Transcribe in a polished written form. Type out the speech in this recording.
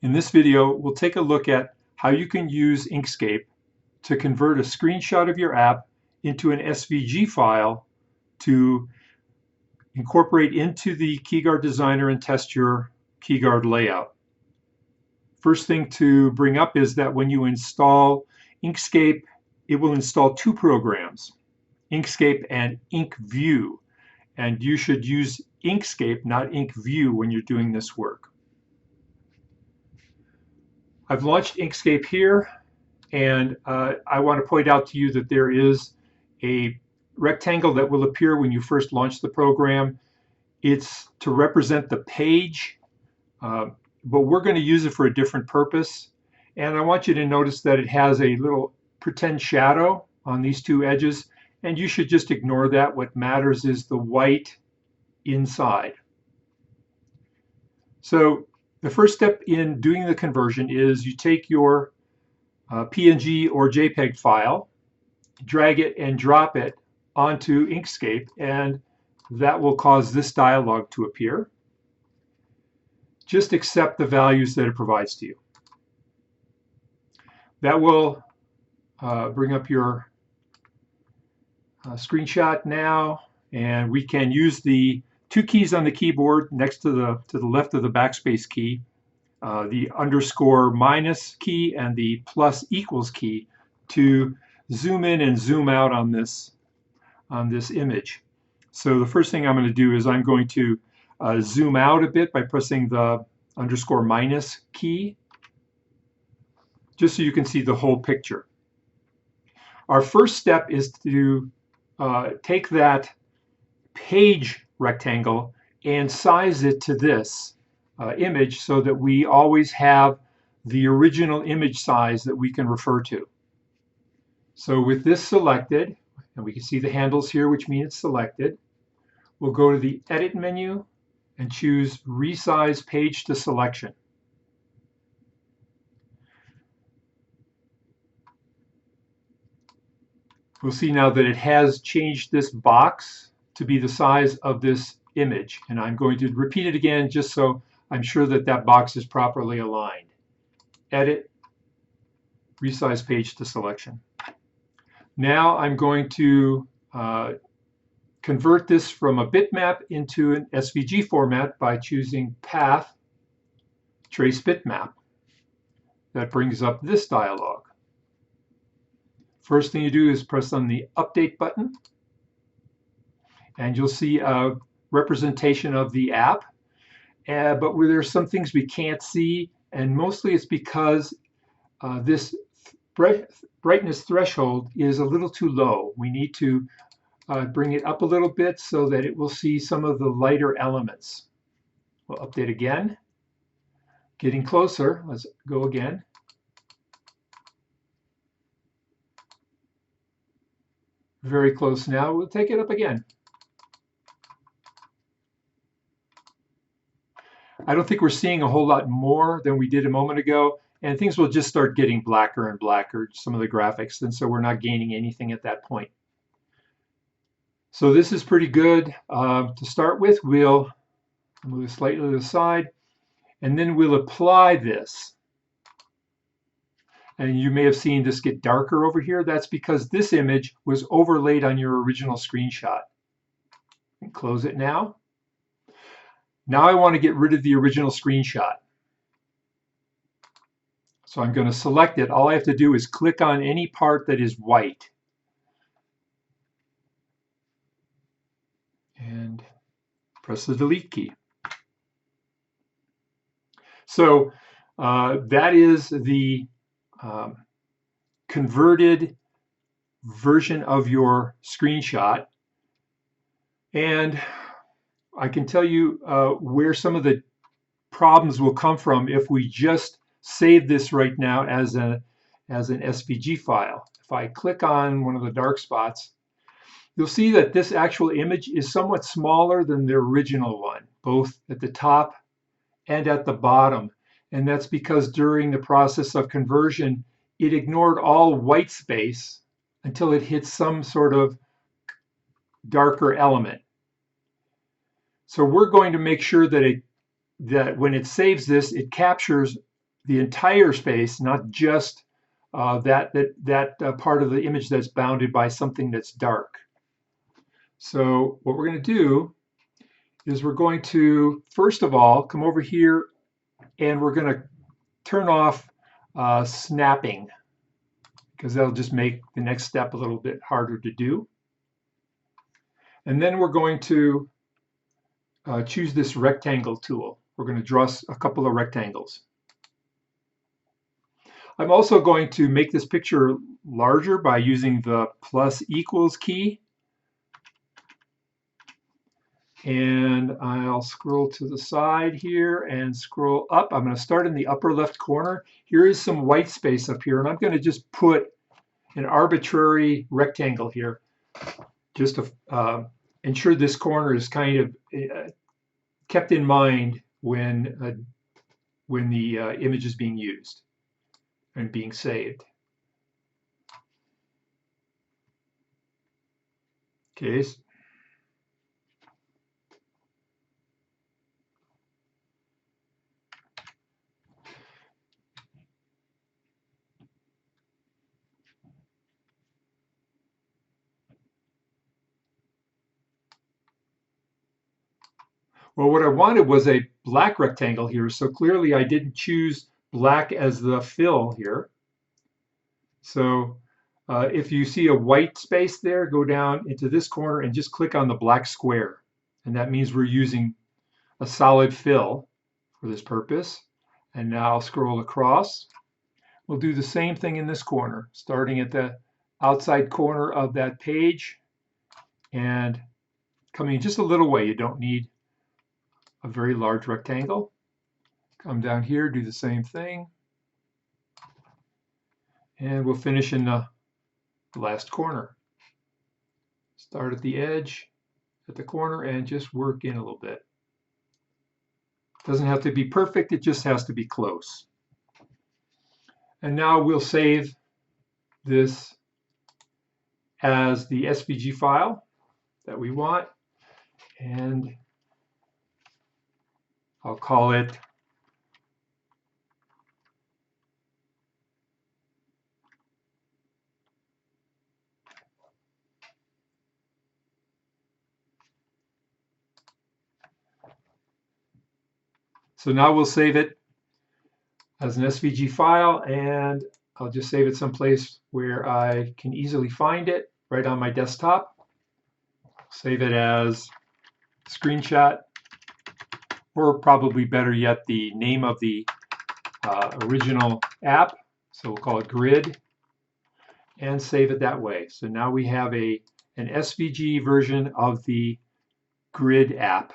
In this video, we'll take a look at how you can use Inkscape to convert a screenshot of your app into an SVG file to incorporate into the KeyGuard Designer and test your KeyGuard layout. First thing to bring up is that when you install Inkscape, it will install two programs, Inkscape and InkView, and you should use Inkscape, not InkView, when you're doing this work. I've launched Inkscape here, and I want to point out to you that there is a rectangle that will appear when you first launch the program. It's to represent the page, but we're going to use it for a different purpose. And I want you to notice that it has a little pretend shadow on these two edges, and you should just ignore that. What matters is the white inside. So the first step in doing the conversion is you take your PNG or JPEG file, drag it and drop it onto Inkscape, and that will cause this dialog to appear. Just accept the values that it provides to you. That will bring up your screenshot now, and we can use the two keys on the keyboard next to the left of the backspace key, the underscore minus key and the plus equals key, to zoom in and zoom out on this image. So the first thing I'm going to do is I'm going to zoom out a bit by pressing the underscore minus key, just so you can see the whole picture. Our first step is to take that page rectangle and size it to this image so that we always have the original image size that we can refer to. So with this selected, and we can see the handles here, which mean it's selected, we'll go to the Edit menu and choose Resize Page to Selection. We'll see now that it has changed this box to be the size of this image, and I'm going to repeat it again just so I'm sure that that box is properly aligned. Edit, Resize Page to Selection. Now I'm going to convert this from a bitmap into an SVG format by choosing Path, Trace Bitmap. That brings up this dialog. First thing you do is press on the Update button, and you'll see a representation of the app, but where there's some things we can't see, and mostly it's because this brightness threshold is a little too low. We need to bring it up a little bit so that it will see some of the lighter elements. We'll update again. Getting closer. Let's go again. Very close now. We'll take it up again. I don't think we're seeing a whole lot more than we did a moment ago, and things will just start getting blacker and blacker, some of the graphics, and so we're not gaining anything at that point. So this is pretty good. To start with, we'll move slightly to the side, and then we'll apply this. And you may have seen this get darker over here. That's because this image was overlaid on your original screenshot. And close it now. Now I want to get rid of the original screenshot. So I'm going to select it. All I have to do is click on any part that is white. And press the delete key. So that is the converted version of your screenshot. And I can tell you where some of the problems will come from if we just save this right now as an SVG file. If I click on one of the dark spots, you'll see that this actual image is somewhat smaller than the original one, both at the top and at the bottom. And that's because during the process of conversion, it ignored all white space until it hit some sort of darker element. So we're going to make sure that when it saves this, it captures the entire space, not just that part of the image that's bounded by something that's dark. So what we're going to do is we're going to, first of all, come over here and we're going to turn off snapping, because that'll just make the next step a little bit harder to do. And then we're going to choose this rectangle tool. We're going to draw a couple of rectangles. I'm also going to make this picture larger by using the += key. And I'll scroll to the side here and scroll up. I'm going to start in the upper left corner. Here is some white space up here, and I'm going to just put an arbitrary rectangle here, just to ensure this corner is kind of kept in mind when the image is being used and being saved. Okay. Well, what I wanted was a black rectangle here, so clearly I didn't choose black as the fill here. So if you see a white space there, go down into this corner and just click on the black square. And that means we're using a solid fill for this purpose. And now I'll scroll across. We'll do the same thing in this corner, starting at the outside corner of that page and coming just a little way. You don't need a very large rectangle. Come down here, do the same thing. And we'll finish in the last corner. Start at the edge, at the corner, and just work in a little bit. Doesn't have to be perfect, it just has to be close. And now we'll save this as the SVG file that we want, and I'll call it So now we'll save it as an SVG file, and I'll just save it someplace where I can easily find it, right on my desktop. Save it as screenshot, or probably better yet, the name of the original app. So we'll call it Grid, and save it that way. So now we have an SVG version of the Grid app.